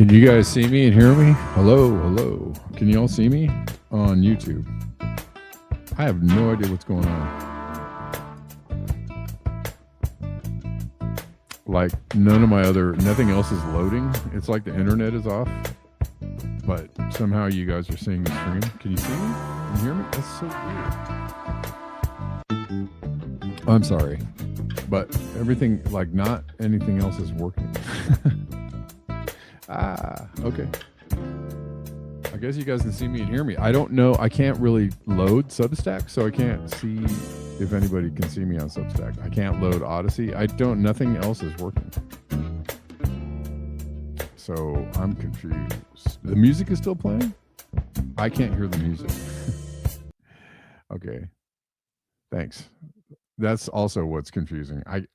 Can you guys see me and hear me? Hello, hello. Can you all see me on YouTube? I have no idea what's going on. Like nothing else is loading. It's like the internet is off, but somehow you guys are seeing the stream. Can you see me? Can you hear me? That's so weird. I'm sorry, but everything, like not anything else is working. Okay. I guess you guys can see me and hear me. I don't know. I can't really load Substack, so I can't see if anybody can see me on Substack. I can't load Odyssey. Nothing else is working. So I'm confused. The music is still playing? I can't hear the music. Okay. Thanks. That's also what's confusing. Okay.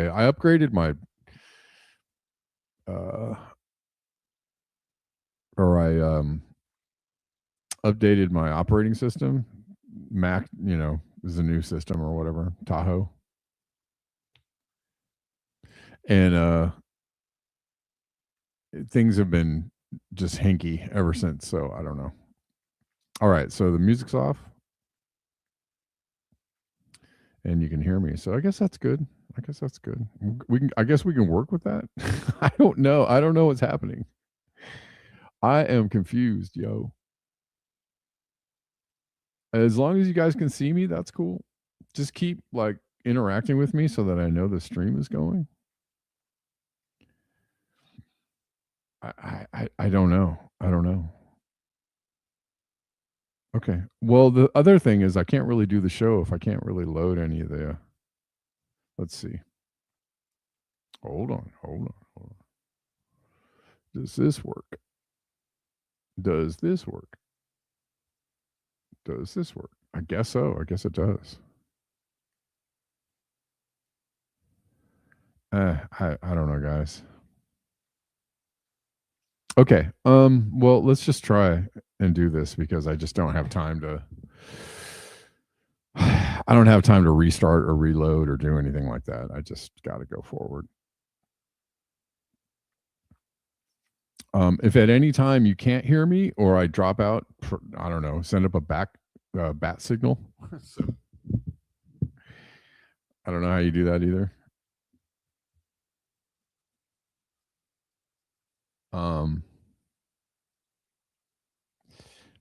I upgraded my updated my operating system. Mac, is a new system or whatever, Tahoe. And things have been just hinky ever since, so I don't know. All right, so the music's off. And you can hear me. So I guess that's good. I guess we can work with that. I don't know. I don't know what's happening. I am confused, yo. As long as you guys can see me, that's cool. Just keep like interacting with me so that I know the stream is going. I don't know. I don't know. Okay. Well, the other thing is I can't really do the show if I can't really load any of the. Let's see. Hold on. Does this work? Does this work? I guess so. I guess it does. I don't know, guys. Okay. Well, let's just try and do this because I just don't have time to. I don't have time to restart or reload or do anything like that. I just got to go forward. If at any time you can't hear me or I drop out, I don't know, send up a bat signal. So, I don't know how you do that either.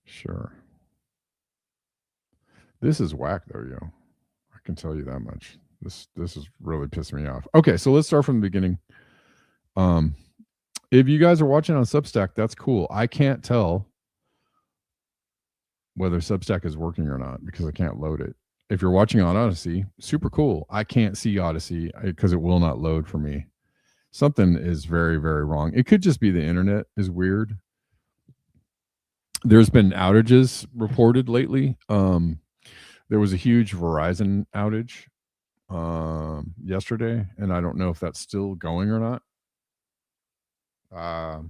Sure. This is whack though, yo. I can tell you that much. This is really pissing me off. Okay, so let's start from the beginning. If you guys are watching on Substack, that's cool. I can't tell whether Substack is working or not because I can't load it. If you're watching on Odyssey, super cool. I can't see Odyssey because it will not load for me. Something is very, very wrong. It could just be the internet is weird. There's been outages reported lately. There was a huge Verizon outage yesterday, and I don't know if that's still going or not. Let's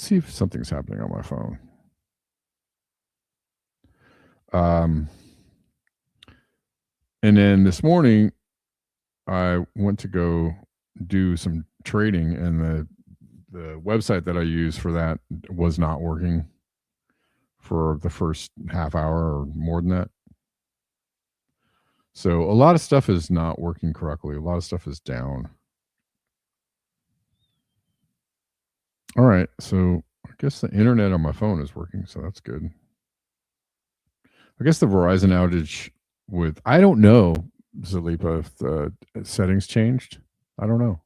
see if something's happening on my phone. And then this morning, I went to go do some trading, and the website that I use for that was not working for the first half hour or more than that. So a lot of stuff is not working correctly. A lot of stuff is down. All right, so I guess the internet on my phone is working, so that's good. I guess the Verizon outage I don't know, Zalipa, if the settings changed. I don't know.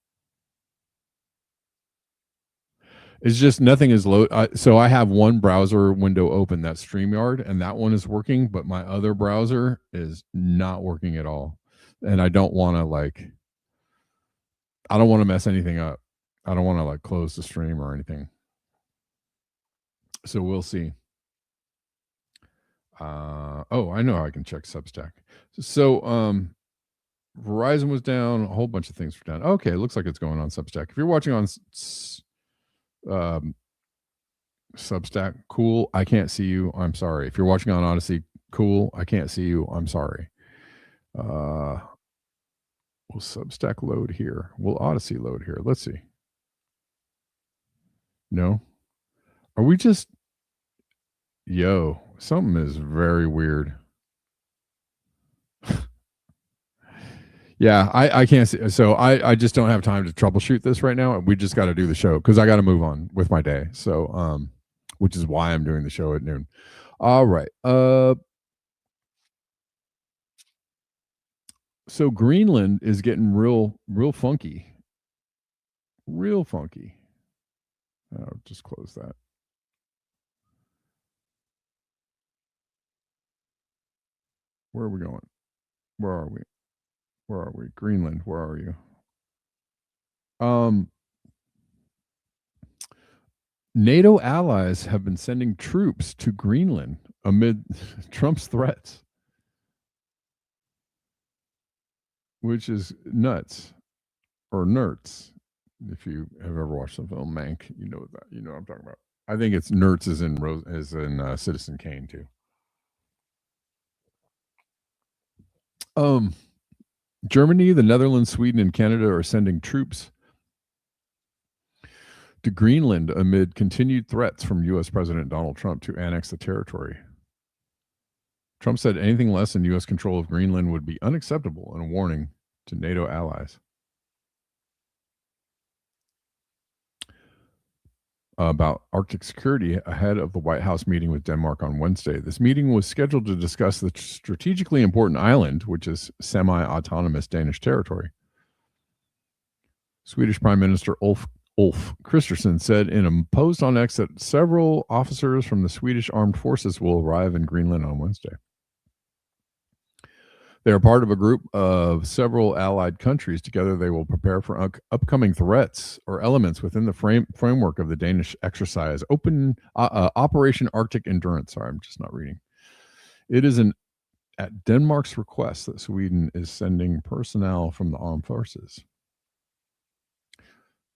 It's just nothing is load. So I have one browser window open, that's StreamYard, and that one is working, but my other browser is not working at all. And I don't want to I don't want to mess anything up. I don't want to close the stream or anything. So we'll see. I know I can check Substack. So Verizon was down. A whole bunch of things were down. Okay, it looks like it's going on Substack. If you're watching on Substack, cool. I can't see you. I'm sorry. If you're watching on Odyssey, cool. I can't see you. I'm sorry. Will Substack load here? Will Odyssey load here? Let's see. No? Are we just yo, something is very weird. Yeah, I can't see. So I just don't have time to troubleshoot this right now. We just got to do the show because I got to move on with my day. So which is why I'm doing the show at noon. All right. So Greenland is getting real funky. Real funky. I'll just close that. Where are we going? Where are we? Where are we? Greenland, where are you? NATO allies have been sending troops to Greenland amid Trump's threats, which is nuts or nerds. If you have ever watched the film Mank, you know that. You know what I'm talking about. I think it's nerds as in Citizen Kane too. Germany, the Netherlands, Sweden, and Canada are sending troops to Greenland amid continued threats from U.S. President Donald Trump to annex the territory. Trump said anything less than U.S. control of Greenland would be unacceptable and a warning to NATO allies. About Arctic security ahead of the White House meeting with Denmark on Wednesday. This meeting was scheduled to discuss the strategically important island, which is semi-autonomous Danish territory. Swedish Prime Minister Ulf Kristersson said in a post on X that several officers from the Swedish armed forces will arrive in Greenland on Wednesday. They are part of a group of several allied countries. Together, they will prepare for upcoming threats or elements within the framework of the Danish exercise Operation Arctic Endurance. Sorry, I'm just not reading. It is at Denmark's request that Sweden is sending personnel from the armed forces.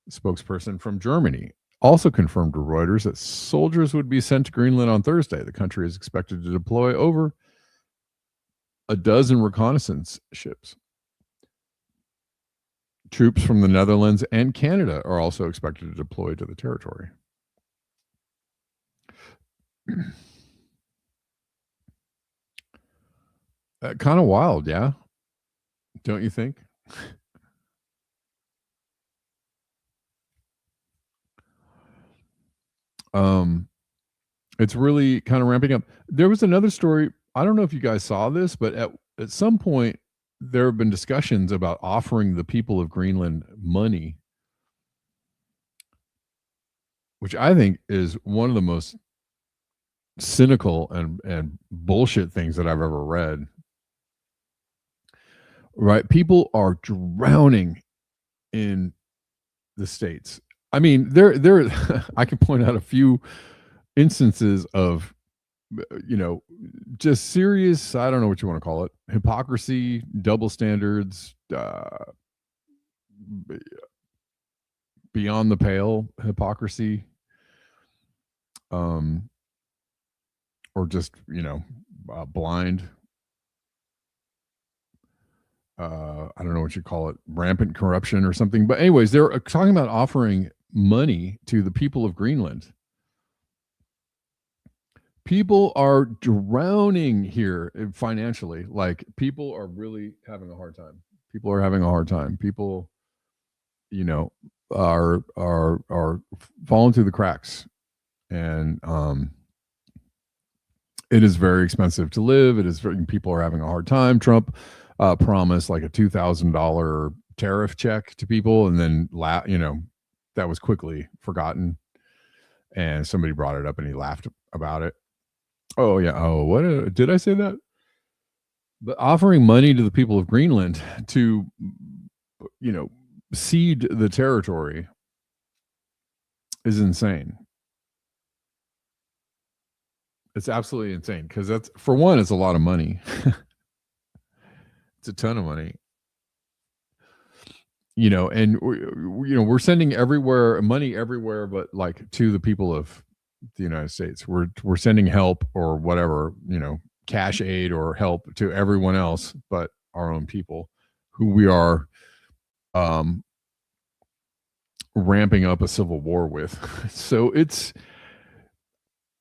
The spokesperson from Germany also confirmed to Reuters that soldiers would be sent to Greenland on Thursday. The country is expected to deploy over a dozen reconnaissance ships. Troops from the Netherlands and Canada are also expected to deploy to the territory. Kind of wild, yeah? Don't you think? It's really kind of ramping up. There was another story. I don't know if you guys saw this, but at some point there have been discussions about offering the people of Greenland money, which I think is one of the most cynical and bullshit things that I've ever read. Right? People are drowning in the States. I mean, there I can point out a few instances of just serious, I don't know what you want to call it, hypocrisy, double standards, beyond the pale hypocrisy, or just blind, I don't know what you call it, rampant corruption or something. But anyways, they're talking about offering money to the people of Greenland. People are drowning here financially. Like, people are really having a hard time. People are having a hard time. People, are falling through the cracks, and it is very expensive to live. People are having a hard time. Trump promised like a $2,000 tariff check to people, and then that was quickly forgotten, and somebody brought it up and he laughed about it. Oh yeah. Oh, what did I say that? But offering money to the people of Greenland to, cede the territory is insane. It's absolutely insane because that's, for one, it's a lot of money. It's a ton of money. And we're sending money everywhere, but like to the people of the United States. We're sending help or whatever, cash aid or help to everyone else but our own people, who we are ramping up a civil war with. So it's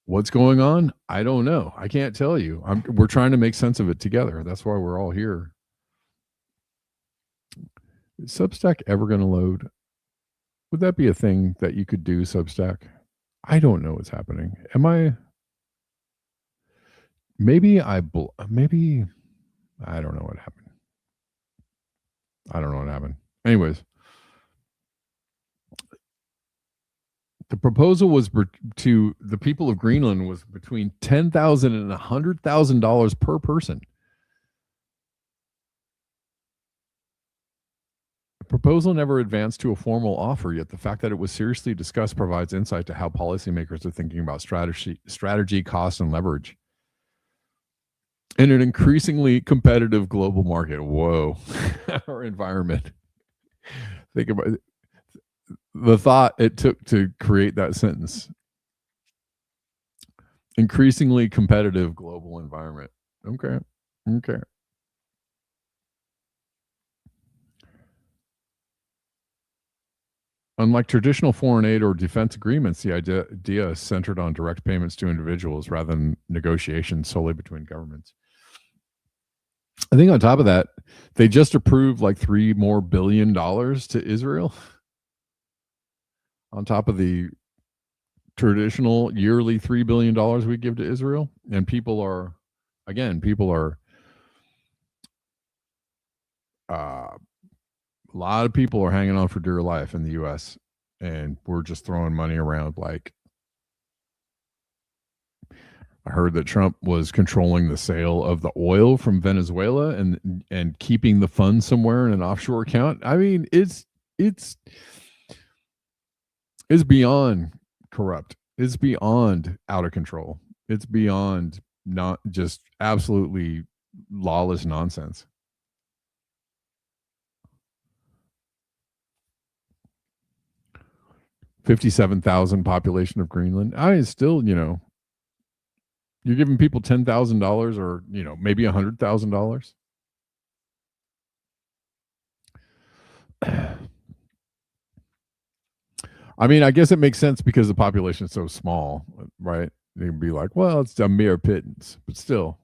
what's going on. I don't know. I can't tell you. We're trying to make sense of it together. That's why we're all here. Is Substack ever going to load? Would that be a thing that you could do, Substack? I don't know what's happening. Am I? Maybe I don't know what happened. I don't know what happened. Anyways, the proposal was to the people of Greenland was between $10,000 and $100,000 per person. The proposal never advanced to a formal offer, yet the fact that it was seriously discussed provides insight to how policymakers are thinking about strategy, cost, and leverage. In an increasingly competitive global market, whoa, our environment. Think about it. The thought it took to create that sentence. Increasingly competitive global environment. Okay. Unlike traditional foreign aid or defense agreements, the idea is centered on direct payments to individuals rather than negotiations solely between governments. I think on top of that, they just approved like $3 more billion to Israel on top of the traditional yearly $3 billion we give to Israel. And people are a lot of people are hanging on for dear life in the U.S. and we're just throwing money around. Like, I heard that Trump was controlling the sale of the oil from Venezuela and keeping the funds somewhere in an offshore account. I mean, it's beyond corrupt. It's beyond out of control. It's beyond not just absolutely lawless nonsense. $57,000 population of Greenland. I mean, still, you're giving people $10,000 or, maybe $100,000. I mean, I guess it makes sense because the population is so small, right? They can be like, well, it's a mere pittance, but still,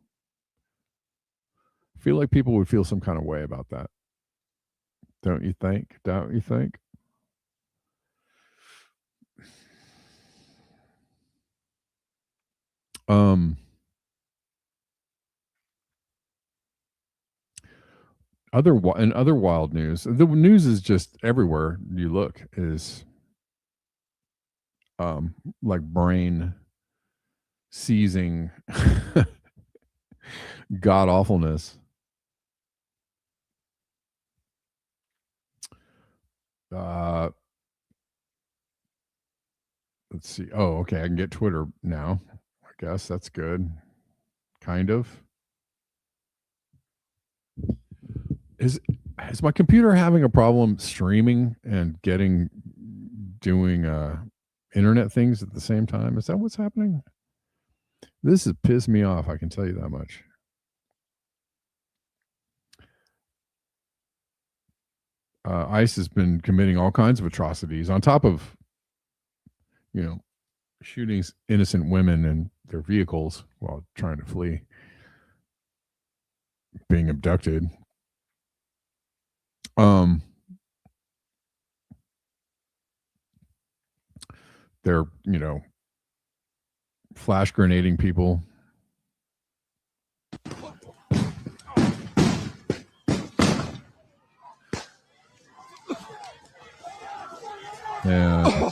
I feel like people would feel some kind of way about that. Don't you think? Other wild news. The news is just everywhere you look is like brain seizing god awfulness. Let's see. Oh, okay. I can get Twitter now. I guess that's good. Kind of. Is my computer having a problem streaming and doing internet things at the same time? Is that what's happening? This has pissed me off, I can tell you that much. ICE has been committing all kinds of atrocities on top of, shooting innocent women in their vehicles while trying to flee, being abducted. They're, flash grenading people. Yeah.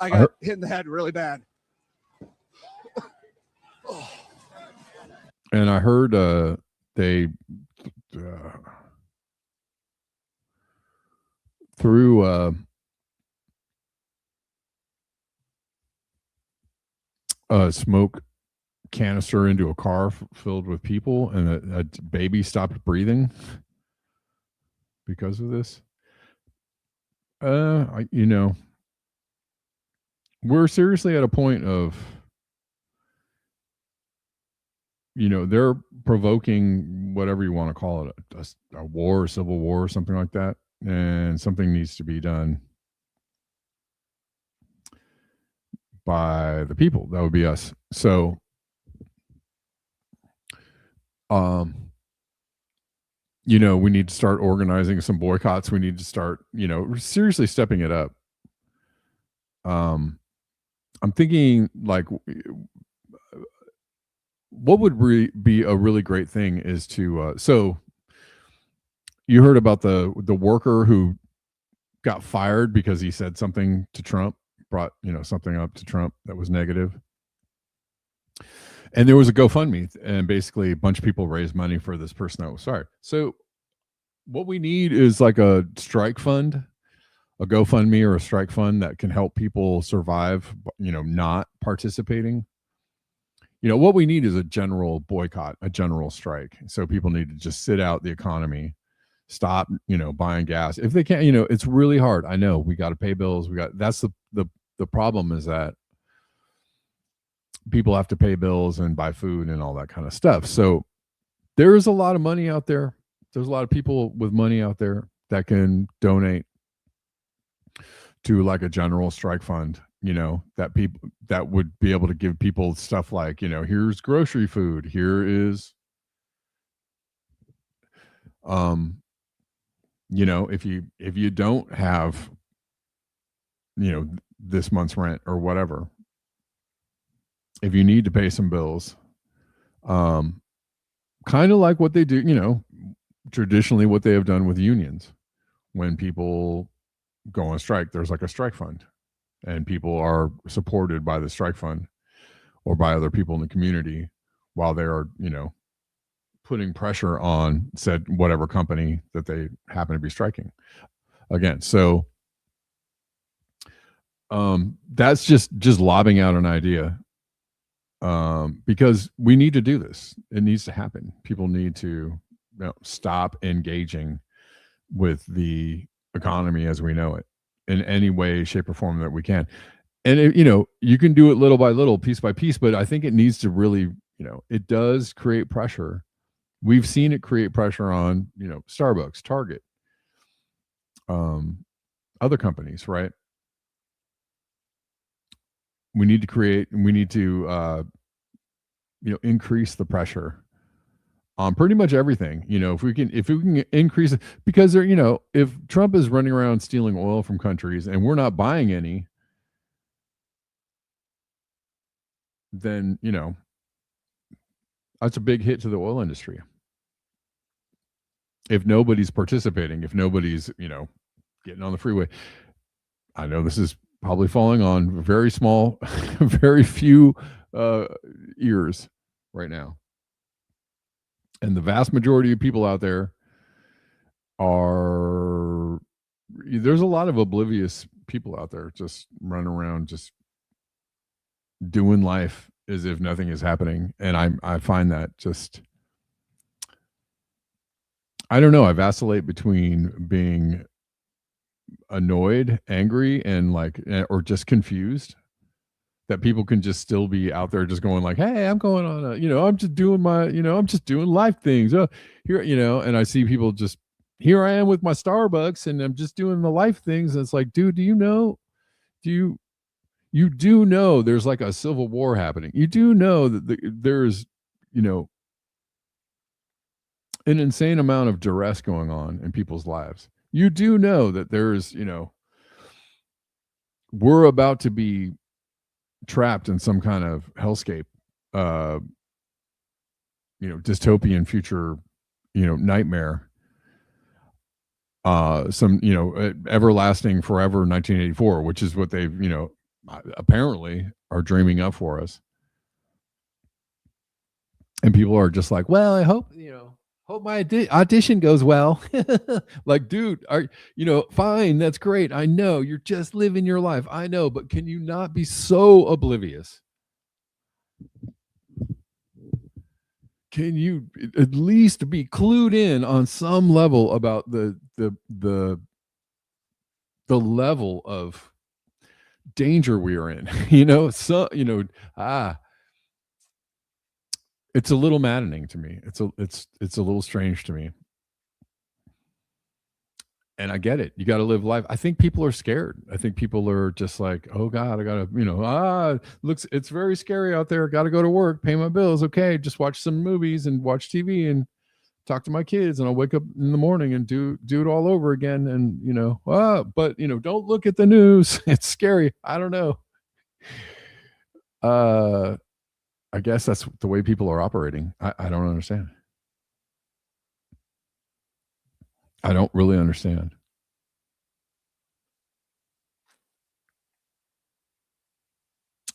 I got hit in the head really bad. And I heard they threw a smoke canister into a car filled with people, and a baby stopped breathing because of this. We're seriously at a point of, they're provoking whatever you want to call it, a war, a civil war, something like that, and something needs to be done. by the people. That would be us. So we need to start organizing some boycotts. We need to start, seriously stepping it up. I'm thinking like what would be a really great thing is to so you heard about the worker who got fired because he said something to Trump, brought something up to Trump that was negative. And there was a GoFundMe, and basically a bunch of people raised money for this person that was fired. So what we need is like a strike fund, a GoFundMe or a strike fund that can help people survive, not participating. What we need is a general boycott, a general strike. So people need to just sit out the economy, stop, buying gas. If they can't, it's really hard. I know we got to pay bills. That's the problem is that people have to pay bills and buy food and all that kind of stuff. So there is a lot of money out there. There's a lot of people with money out there that can donate to like a general strike fund, that people that would be able to give people stuff like, here's grocery food, here is if you don't have this month's rent or whatever, if you need to pay some bills, kind of like what they do, traditionally what they have done with unions. When people go on strike, there's like a strike fund, and people are supported by the strike fund or by other people in the community while they are, putting pressure on said whatever company that they happen to be striking against. So that's just lobbing out an idea, because we need to do this. It needs to happen. People need to stop engaging with the economy as we know it in any way, shape, or form that we can. And you can do it little by little, piece by piece, but I think it needs to really, it does create pressure. We've seen it create pressure on, Starbucks, Target, other companies, right? We need to increase the pressure on pretty much everything. If we can increase it, because if Trump is running around stealing oil from countries and we're not buying any, then that's a big hit to the oil industry. If nobody's participating, if nobody's getting on the freeway. I know this is probably falling on very small, very few ears right now. And the vast majority of people out there there's a lot of oblivious people out there just running around, just doing life as if nothing is happening. And I find that just, I don't know, I vacillate between being annoyed, angry, and or just confused that people can just still be out there just going like, hey, I'm going on I'm just doing I'm just doing life things here, and I see people just, here I am with my Starbucks and I'm just doing the life things. And it's like, dude, you do know there's like a civil war happening. You do know that there's an insane amount of duress going on in people's lives. You do know that there's we're about to be trapped in some kind of hellscape, dystopian future, nightmare, some everlasting forever 1984, which is what they've apparently are dreaming up for us. And people are just like, well, I hope my audition goes well. Like, dude, fine, that's great. I know you're just living your life. I know, but can you not be so oblivious? Can you at least be clued in on some level about the level of danger we are in? It's a little maddening to me. It's a little strange to me. And I get it. You got to live life. I think people are scared. I think people are just like, oh God, I gotta, it's very scary out there. Got to go to work, pay my bills. Okay, just watch some movies and watch TV and talk to my kids, and I'll wake up in the morning and do it all over again. And but don't look at the news. It's scary. I don't know. I guess that's the way people are operating. I don't understand. I don't really understand.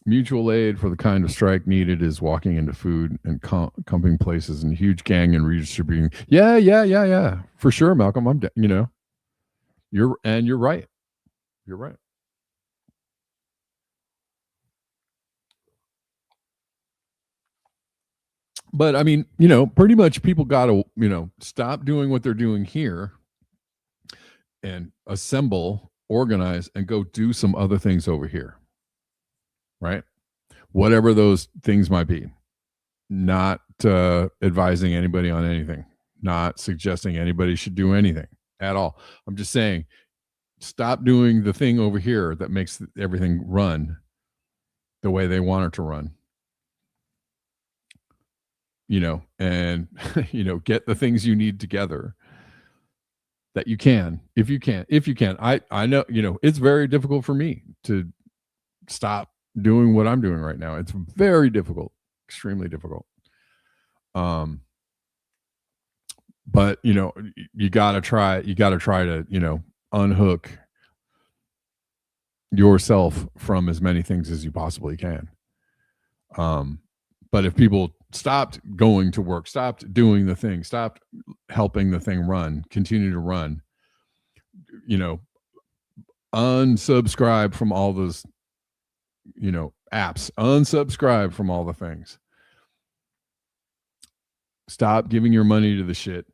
Mutual aid for the kind of strike needed is walking into food and comping places and huge gang and redistributing. Yeah. For sure, Malcolm. You're right. You're right. But I mean, pretty much people got to, stop doing what they're doing here and assemble, organize, and go do some other things over here. Right? Whatever those things might be. Not advising anybody on anything, not suggesting anybody should do anything at all. I'm just saying, stop doing the thing over here that makes everything run the way they want it to run. And get the things you need together that you can, if you can. I know, it's very difficult for me to stop doing what I'm doing right now. It's very difficult, extremely difficult. But you gotta try to, unhook yourself from as many things as you possibly can. But if people stopped going to work, stopped doing the thing, stopped helping the thing run, continue to run, unsubscribe from all those, apps, unsubscribe from all the things. Stop giving your money to the shit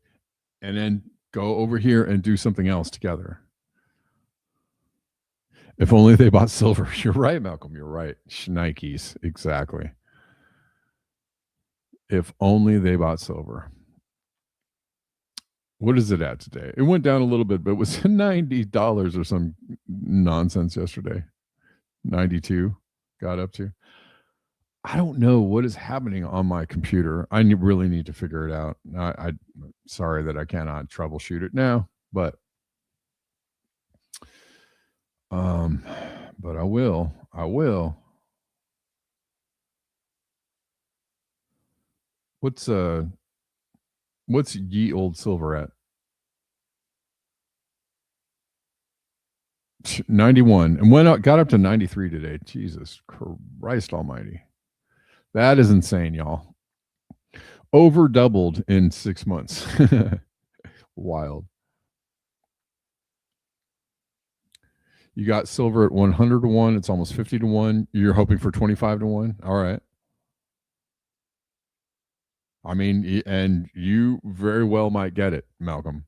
and then go over here and do something else together. If only they bought silver. You're right, Malcolm. You're right. Schnikes. Exactly. If only they bought silver. What is it at today? It went down a little bit, but it was $90 or some nonsense yesterday. 92 got up to. I don't know what is happening on my computer. I really need to figure it out. I'm sorry that I cannot troubleshoot it now, but I will. What's ye old silver at? 91 and got up to 93 today. Jesus Christ almighty. That is insane, y'all. Over doubled in 6 months. Wild. You got silver at 100 to 1. It's almost 50 to 1. You're hoping for 25 to 1. All right. I mean, and you very well might get it, Malcolm.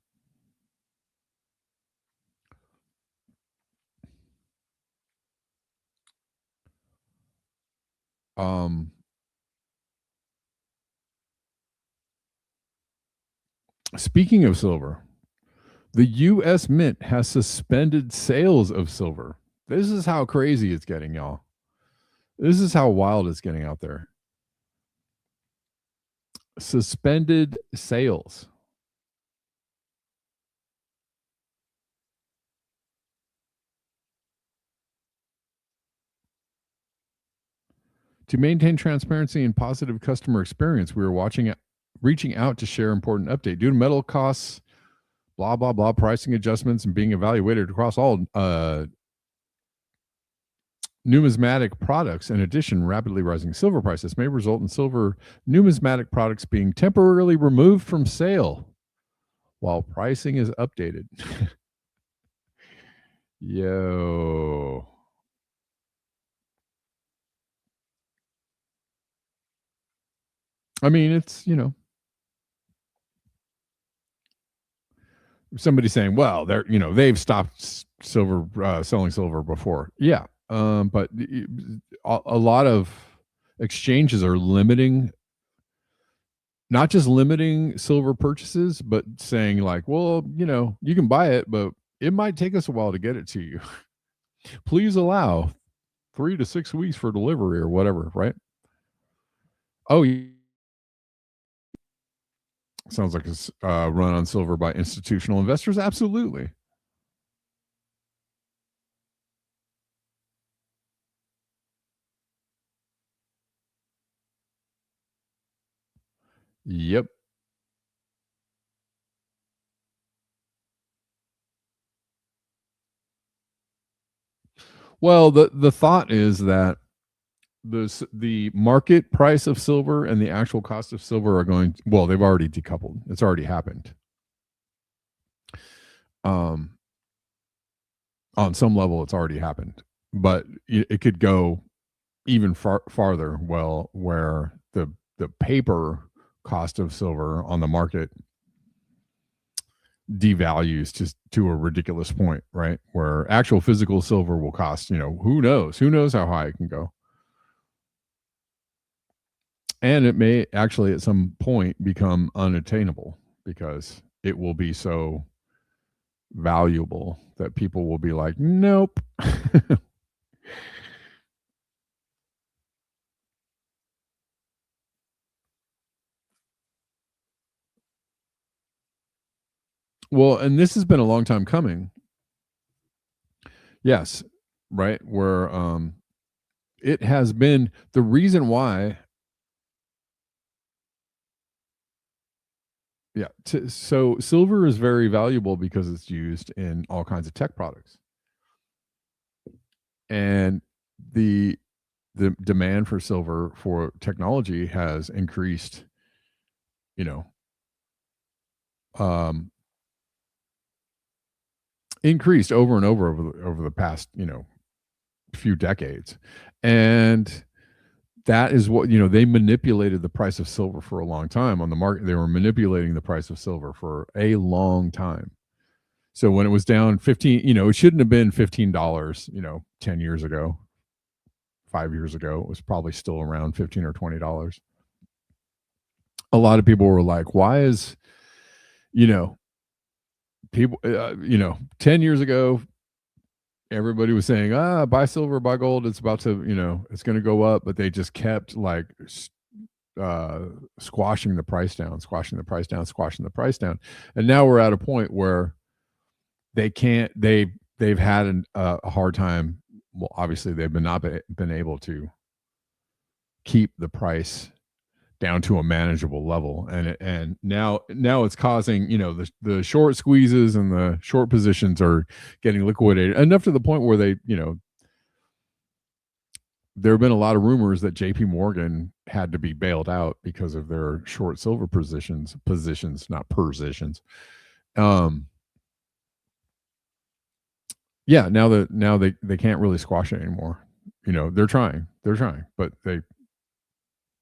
Speaking of silver, the U.S. Mint has suspended sales of silver. This is how crazy it's getting, y'all. This is how wild it's getting out there. Suspended sales. To maintain transparency and positive customer experience, we are reaching out to share important update. Due to metal costs, blah, blah, blah, pricing adjustments, and being evaluated across all numismatic products. In addition, rapidly rising silver prices may result in silver numismatic products being temporarily removed from sale while pricing is updated. Yo. I mean, it's, somebody saying, well, they've stopped silver, selling silver before. Yeah. But a lot of exchanges are not just limiting silver purchases, but saying like, well, you can buy it, but it might take us a while to get it to you. Please allow 3 to 6 weeks for delivery or whatever, right? Oh, sounds like it's run on silver by institutional investors. Absolutely. Yep. Well, the thought is that the market price of silver and the actual cost of silver are going, well, they've already decoupled. It's already happened. On some level, it's already happened, but it could go even farther. Well, where the paper cost of silver on the market devalues to a ridiculous point, right? Where actual physical silver will cost, who knows how high it can go. And it may actually at some point become unattainable because it will be so valuable that people will be like, nope. Well, and this has been a long time coming. Yes, right? Where it has been the reason why. Yeah. So silver is very valuable because it's used in all kinds of tech products. And the demand for silver for technology has increased, you know, increased over and over the past, few decades. And that is what, they manipulated the price of silver for a long time on the market. They were manipulating the price of silver for a long time. So when it was down 15, it shouldn't have been $15, 10 years ago, 5 years ago. It was probably still around $15 or $20. A lot of people were like, why is, people, 10 years ago, everybody was saying, buy silver, buy gold. It's about to, it's going to go up. But they just kept like squashing the price down, squashing the price down, squashing the price down. And now we're at a point where they've had a hard time. Well, obviously they've not been able to keep the price down to a manageable level, and now it's causing, the short squeezes and the short positions are getting liquidated enough to the point where they, there have been a lot of rumors that JP Morgan had to be bailed out because of their short silver positions, not positions. Yeah, now they can't really squash it anymore. They're trying, but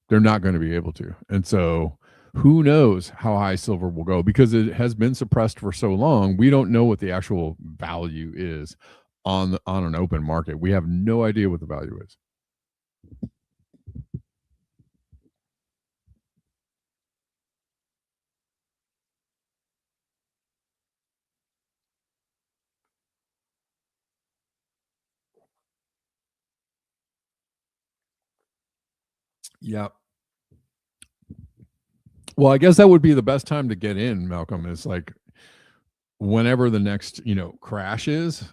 they're not going to be able to. And so who knows how high silver will go because it has been suppressed for so long. We don't know what the actual value is on an open market. We have no idea what the value is. Yeah. Well, I guess that would be the best time to get in, Malcolm, is like whenever the next, crash is,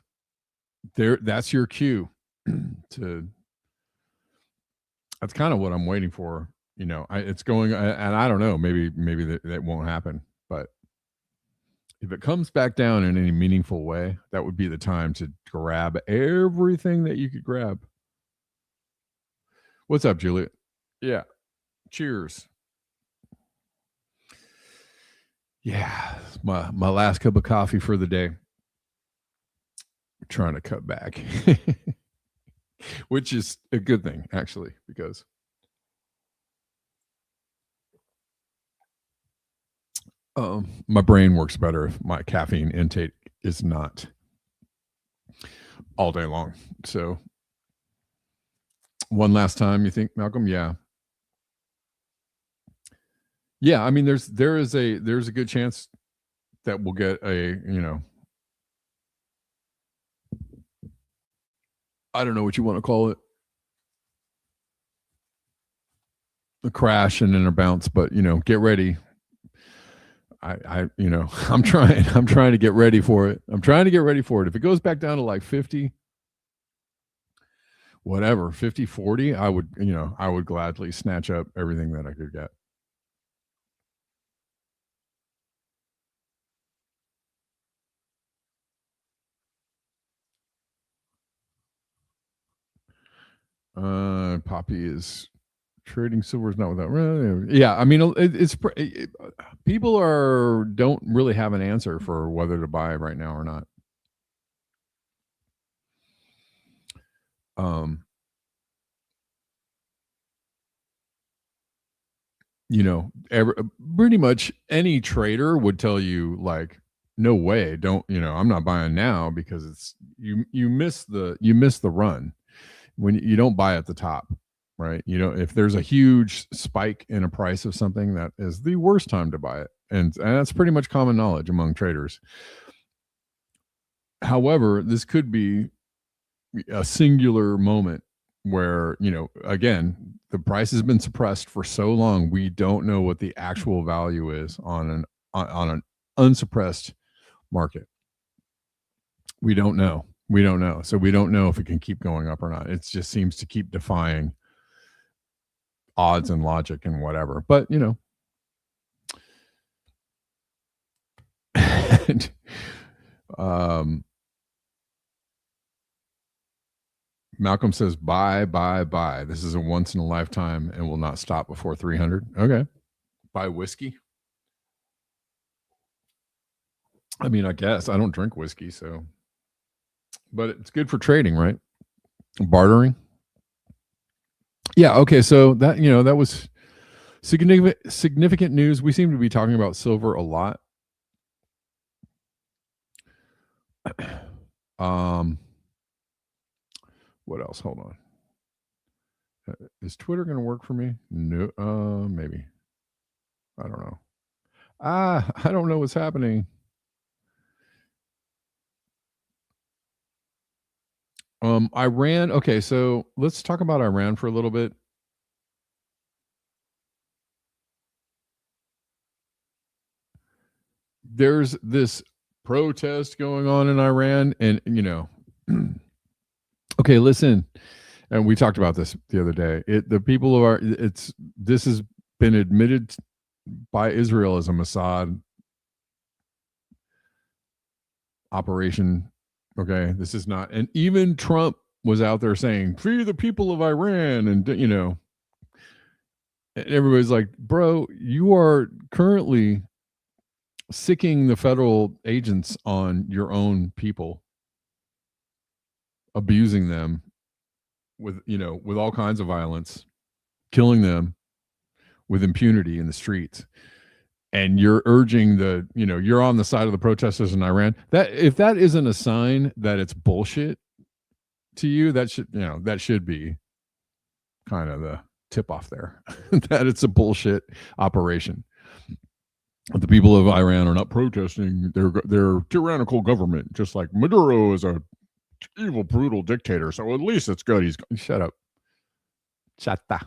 that's your cue to that's kind of what I'm waiting for. It's going, and I don't know, maybe that won't happen, but if it comes back down in any meaningful way, that would be the time to grab everything that you could grab. What's up, Juliet? Yeah. Cheers. Yeah, my last cup of coffee for the day. I'm trying to cut back, which is a good thing actually, because my brain works better if my caffeine intake is not all day long. So, one last time, you think, Malcolm? Yeah. Yeah, I mean, there's a good chance that we'll get a, I don't know what you want to call it, a crash and then a bounce, but get ready. I'm trying to get ready for it. I'm trying to get ready for it. If it goes back down to like 50, whatever, 50, 40, I would gladly snatch up everything that I could get. Poppy is trading silver is not without. Yeah, I mean, people don't really have an answer for whether to buy right now or not. Pretty much any trader would tell you like, no way, don't, I'm not buying now because it's you miss the run when you don't buy at the top, right? If there's a huge spike in a price of something, that is the worst time to buy it, and that's pretty much common knowledge among traders. However, this could be a singular moment where, again, the price has been suppressed for so long, we don't know what the actual value is on an unsuppressed market. We don't know. So we don't know if it can keep going up or not. It just seems to keep defying odds and logic and whatever. But Malcolm says, buy. This is a once in a lifetime and will not stop before 300. Okay. Buy whiskey. I mean, I guess I don't drink whiskey, so, but it's good for trading, right? Bartering. Yeah. Okay. So that, that was significant news. We seem to be talking about silver a lot. What else? Hold on. Is Twitter going to work for me? No. Maybe. I don't know. I don't know what's happening. Iran. Okay, so let's talk about Iran for a little bit. There's this protest going on in Iran, and okay, listen. And we talked about this the other day. The people of this has been admitted by Israel as a Mossad operation. Okay, this is not, and even Trump was out there saying, "Free the people of Iran," and and everybody's like, "Bro, you are currently sicking the federal agents on your own people, abusing them with all kinds of violence, killing them with impunity in the streets." And you're urging you're on the side of the protesters in Iran. That if that isn't a sign that it's bullshit to you, that should be kind of the tip off there that it's a bullshit operation. The people of Iran are not protesting their tyrannical government, just like Maduro is a evil, brutal dictator. So at least it's good. Shut up. Chata.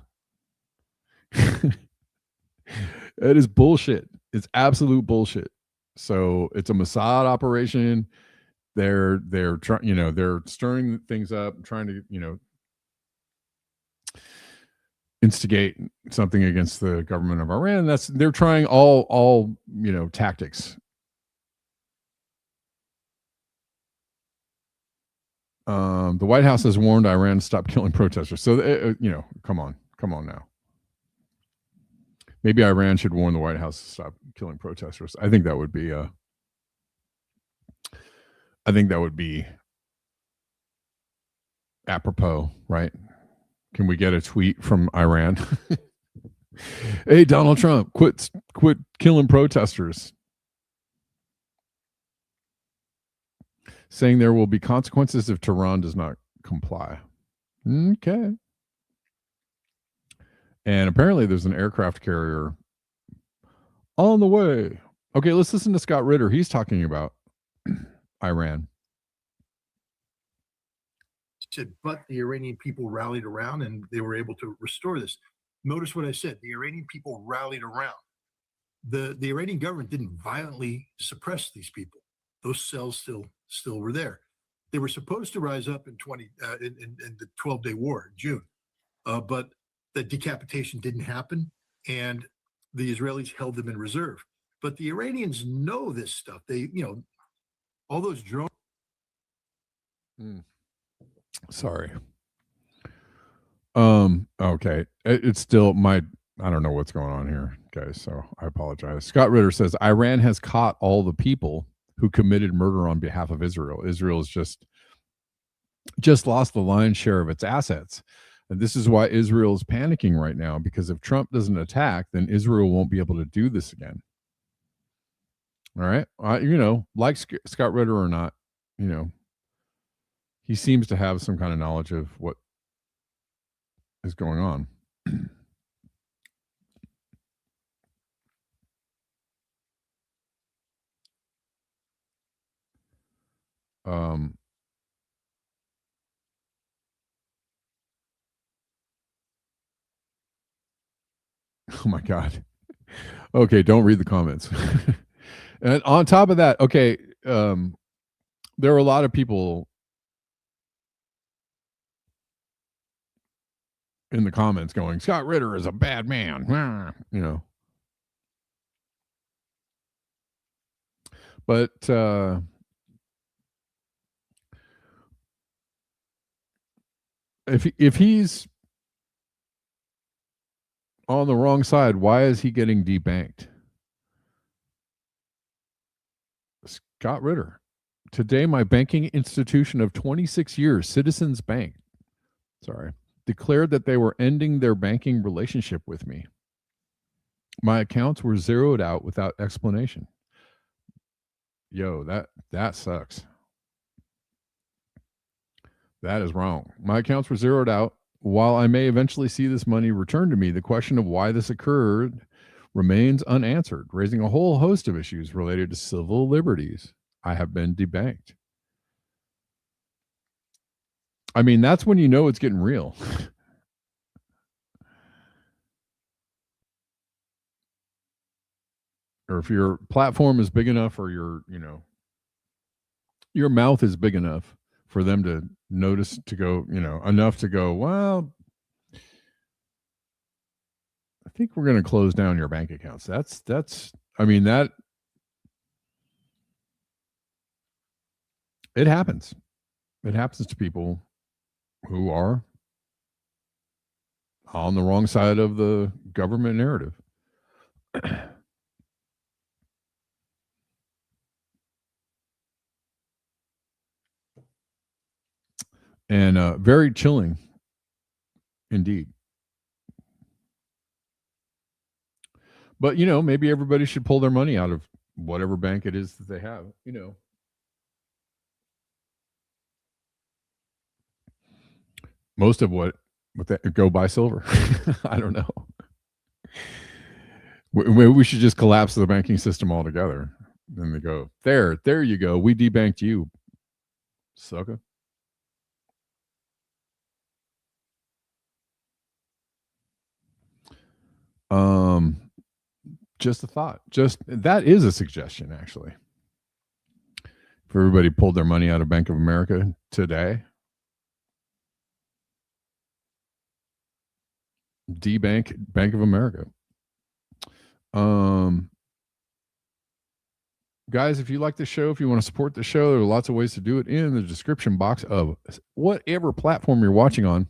It is bullshit. It's absolute bullshit. So it's a Mossad operation. They're trying, they're stirring things up, trying to, instigate something against the government of Iran. They're trying all tactics. The White House has warned Iran to stop killing protesters. So come on now. Maybe Iran should warn the White House to stop killing protesters. I think that would be apropos, right? Can we get a tweet from Iran? Hey, Donald Trump, quit killing protesters. Saying there will be consequences if Tehran does not comply. Okay. And apparently there's an aircraft carrier on the way. Okay, let's listen to Scott Ritter. He's talking about Iran. said, but the Iranian people rallied around and they were able to restore this. Notice what I said. The Iranian people rallied around. The Iranian government didn't violently suppress these people. Those cells still were there. They were supposed to rise up in the 12-day war in June, but the decapitation didn't happen, and the Israelis held them in reserve. But the Iranians know this stuff. They, all those drones. Sorry. Okay. It's still I don't know what's going on here, guys, so I apologize. Scott Ritter says Iran has caught all the people who committed murder on behalf of Israel. Israel's just lost the lion's share of its assets. And this is why Israel is panicking right now, because if Trump doesn't attack, then Israel won't be able to do this again. All right. Like Scott Ritter or not, he seems to have some kind of knowledge of what is going on. Oh my God. Okay, don't read the comments. And on top of that, okay, there are a lot of people in the comments going, Scott Ritter is a bad man. But if he's on the wrong side, why is he getting debanked? Scott Ritter. Today, my banking institution of 26 years, Citizens Bank, declared that they were ending their banking relationship with me. My accounts were zeroed out without explanation. Yo, that sucks. That is wrong. My accounts were zeroed out. While I may eventually see this money returned to me, the question of why this occurred remains unanswered, raising a whole host of issues related to civil liberties. I have been debanked. I mean, that's when you know it's getting real. Or if your platform is big enough, or your mouth is big enough for them to notice, to go, enough to go, well, I think we're going to close down your bank accounts. It happens. It happens to people who are on the wrong side of the government narrative. And very chilling indeed. But, maybe everybody should pull their money out of whatever bank it is that they have, Most of what that go buy silver. I don't know. We should just collapse the banking system altogether. Then they go, there you go. We debanked you, sucker. Just a thought. That is a suggestion, actually. If everybody pulled their money out of Bank of America today, debank Bank of America. Guys, if you like the show, if you want to support the show, there are lots of ways to do it in the description box of whatever platform you're watching on.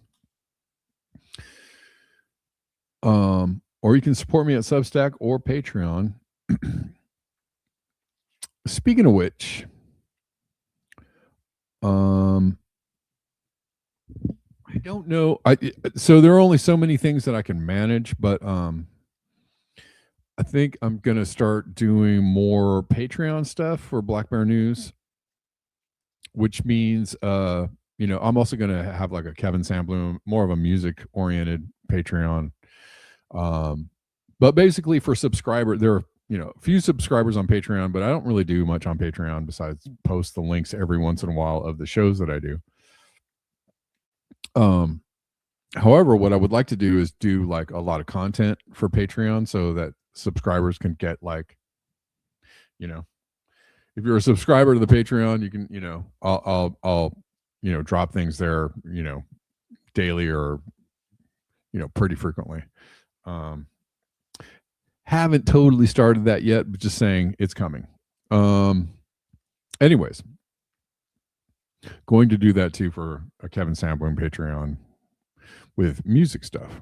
Or you can support me at Substack or Patreon. Speaking of which, I don't know. So there are only so many things that I can manage, but I think I'm going to start doing more Patreon stuff for Black Bear News, which means, I'm also going to have like a Kevin Sandbloom, more of a music oriented Patreon. But basically for subscriber, there are, a few subscribers on Patreon, but I don't really do much on Patreon besides post the links every once in a while of the shows that I do. However, what I would like to do is do like a lot of content for Patreon so that subscribers can get like, if you're a subscriber to the Patreon, you can, I'll drop things there, daily or, pretty frequently. Haven't totally started that yet, but just saying it's coming. Anyways, going to do that too for a Kevin Sandbloom Patreon with music stuff.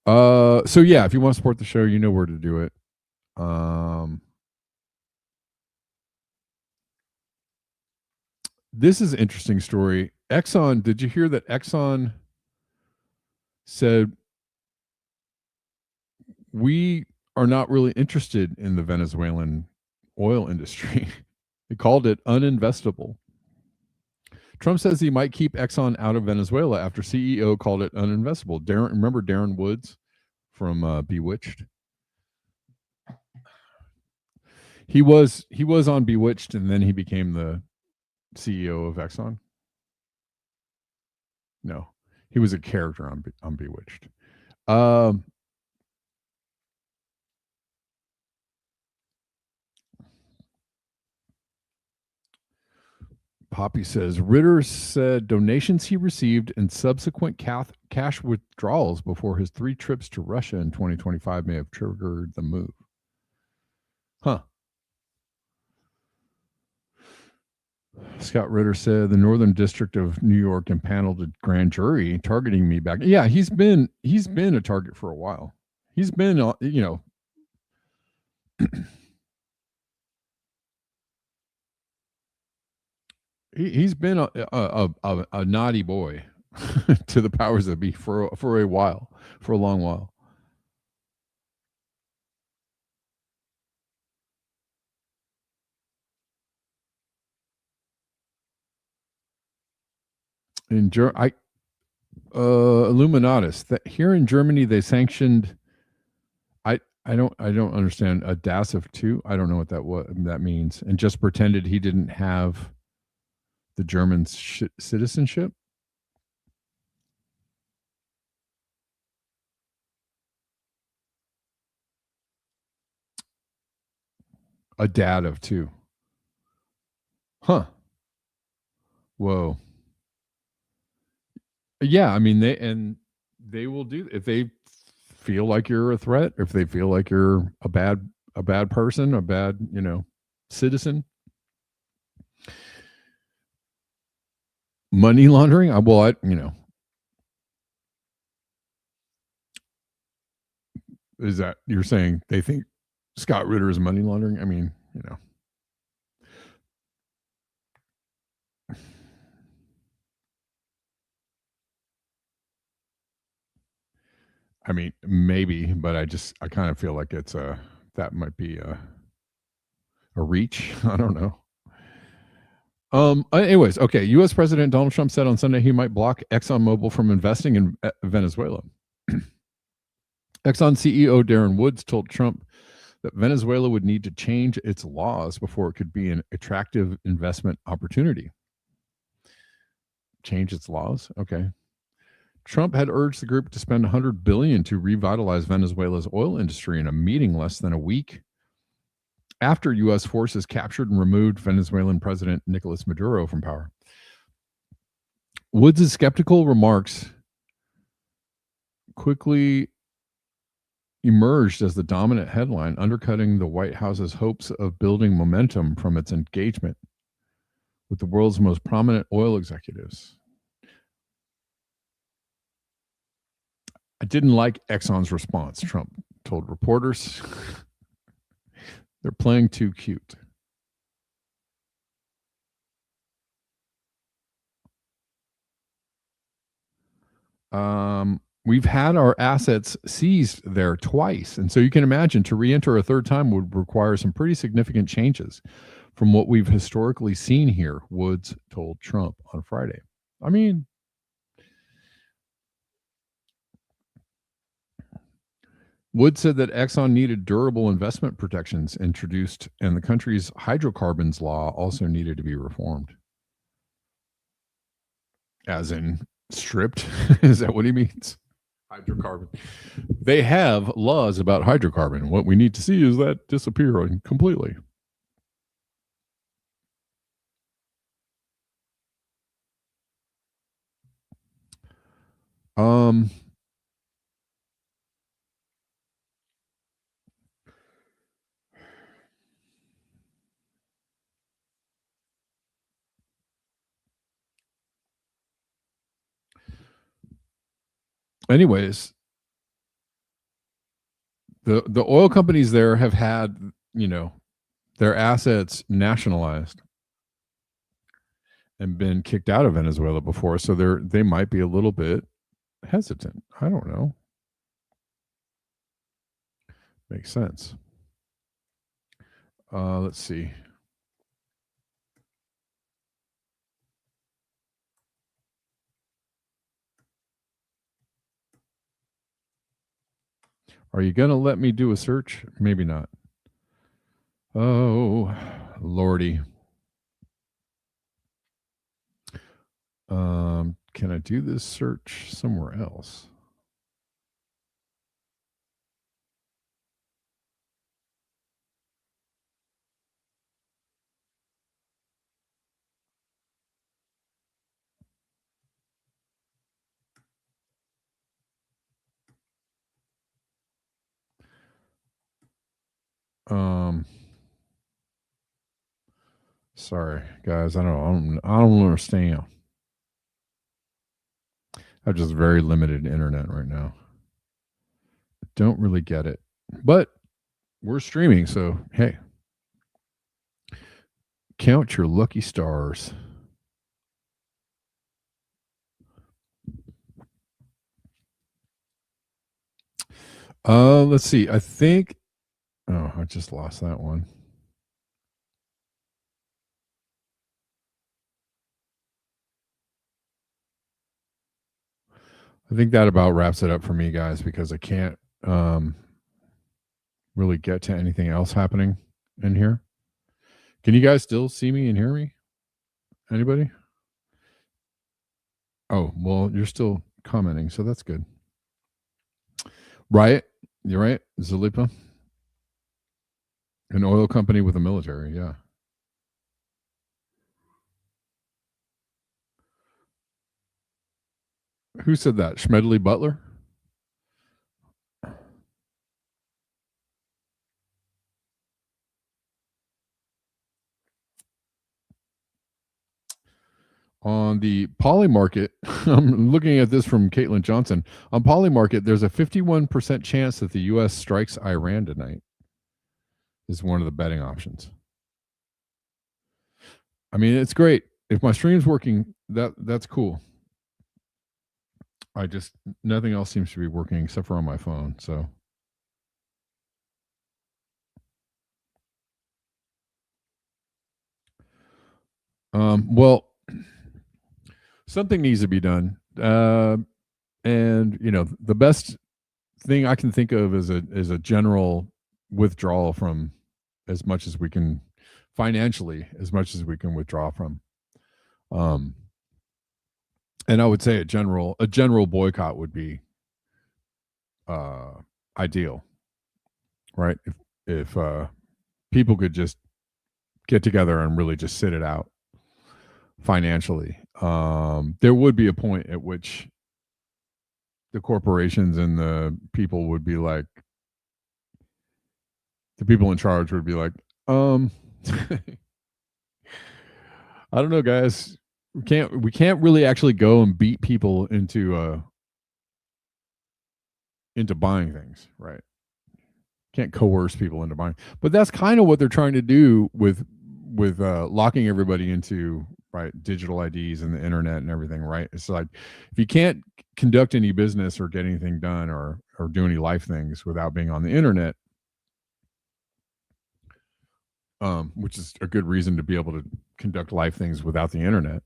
So yeah, if you want to support the show, you know where to do it. This is an interesting story. Exxon, did you hear that Exxon said we are not really interested in the Venezuelan oil industry? They called it uninvestable. Trump says he might keep Exxon out of Venezuela after CEO called it uninvestable. Remember Darren Woods from Bewitched? He was on Bewitched, and then he became the CEO of Exxon. No, he was a character on Bewitched. Poppy says Ritter said donations he received and subsequent cash withdrawals before his 3 trips to Russia in 2025 may have triggered the move. Huh. Scott Ritter said the Northern District of New York impaneled a grand jury targeting me back. Yeah, he's been a target for a while. He's been, he's been a naughty boy to the powers that be for a while, for a long while. In Illuminatus, that here in Germany they sanctioned. I don't understand a DAS of 2. I don't know what that means, and just pretended he didn't have the German citizenship. A dad of 2. Huh. Whoa. Yeah, I mean they will do if they feel like you're a threat, if they feel like you're a bad person, a bad, citizen. Money laundering? Is that you're saying they think Scott Ritter is money laundering? I mean, I mean, maybe, but I kind of feel like that might be a reach. I don't know. Anyways, okay. U.S. President Donald Trump said on Sunday he might block ExxonMobil from investing in Venezuela. Exxon CEO Darren Woods told Trump that Venezuela would need to change its laws before it could be an attractive investment opportunity. Change its laws? Okay. Trump had urged the group to spend $100 billion to revitalize Venezuela's oil industry in a meeting less than a week after U.S. forces captured and removed Venezuelan President Nicolas Maduro from power. Woods' skeptical remarks quickly emerged as the dominant headline, undercutting the White House's hopes of building momentum from its engagement with the world's most prominent oil executives. I didn't like Exxon's response, Trump told reporters. They're playing too cute. We've had our assets seized there twice. And so you can imagine to re-enter a third time would require some pretty significant changes from what we've historically seen here, Woods told Trump on Friday. I mean, Woods said that Exxon needed durable investment protections introduced, and the country's hydrocarbons law also needed to be reformed. As in stripped. Is that what he means? Hydrocarbon. They have laws about hydrocarbon. What we need to see is that disappear completely. Anyways, the oil companies there have had, their assets nationalized and been kicked out of Venezuela before, so they might be a little bit hesitant. I don't know. Makes sense. Let's see. Are you going to let me do a search? Maybe not. Oh, Lordy. Can I do this search somewhere else? Sorry, guys. I don't understand. I have just very limited internet right now. Don't really get it. But we're streaming, so hey. Count your lucky stars. Let's see. I think I just lost that one. I think that about wraps it up for me, guys, because I can't really get to anything else happening in here. Can you guys still see me and hear me? Anybody? Oh, well, you're still commenting, so that's good. Right? You're right, Zalipa. An oil company with a military, yeah. Who said that? Schmedley Butler? On the Poly market, I'm looking at this from Caitlin Johnson. On Poly market, there's a 51% chance that the U.S. strikes Iran tonight. Is one of the betting options. I mean, it's great. If my stream's working, that's cool. Nothing else seems to be working except for on my phone. So well, something needs to be done. And the best thing I can think of is a general withdrawal from as much as we can financially, as much as we can withdraw from. And I would say a general boycott would be ideal, right? If people could just get together and really just sit it out financially, there would be a point at which the corporations and the people would be like, the people in charge would be like, I don't know, guys. We can't really actually go and beat people into buying things, right? Can't coerce people into buying. But that's kind of what they're trying to do with locking everybody into, right, digital IDs and the internet and everything, right? It's like, if you can't conduct any business or get anything done or do any life things without being on the internet, which is a good reason to be able to conduct life things without the internet,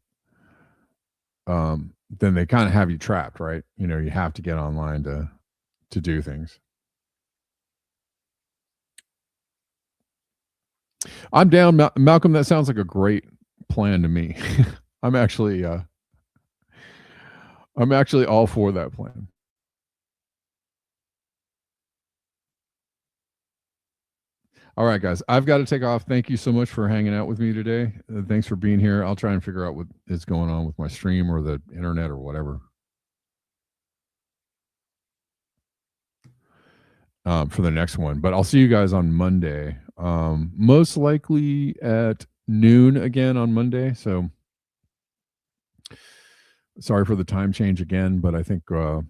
then they kind of have you trapped, right? You have to get online to do things. I'm down, Malcolm. That sounds like a great plan to me. I'm actually I'm actually all for that plan. All right, guys, I've got to take off. Thank you so much for hanging out with me today. Thanks for being here. I'll try and figure out what is going on with my stream or the internet or whatever. For the next one, but I'll see you guys on Monday. Most likely at noon again on Monday. So sorry for the time change again, but I think for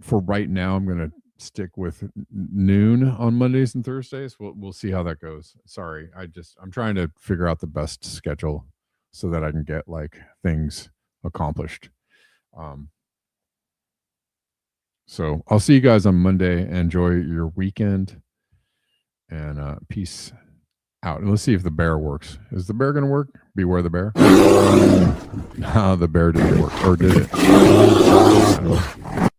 right now I'm going to stick with noon on Mondays and Thursdays. We'll see how that goes. Sorry, I'm trying to figure out the best schedule so that I can get like things accomplished. So I'll see you guys on Monday. Enjoy your weekend, and peace out. And let's see if the bear works. Is the bear going to work? Beware the bear. No, the bear didn't work, or did it? I don't know.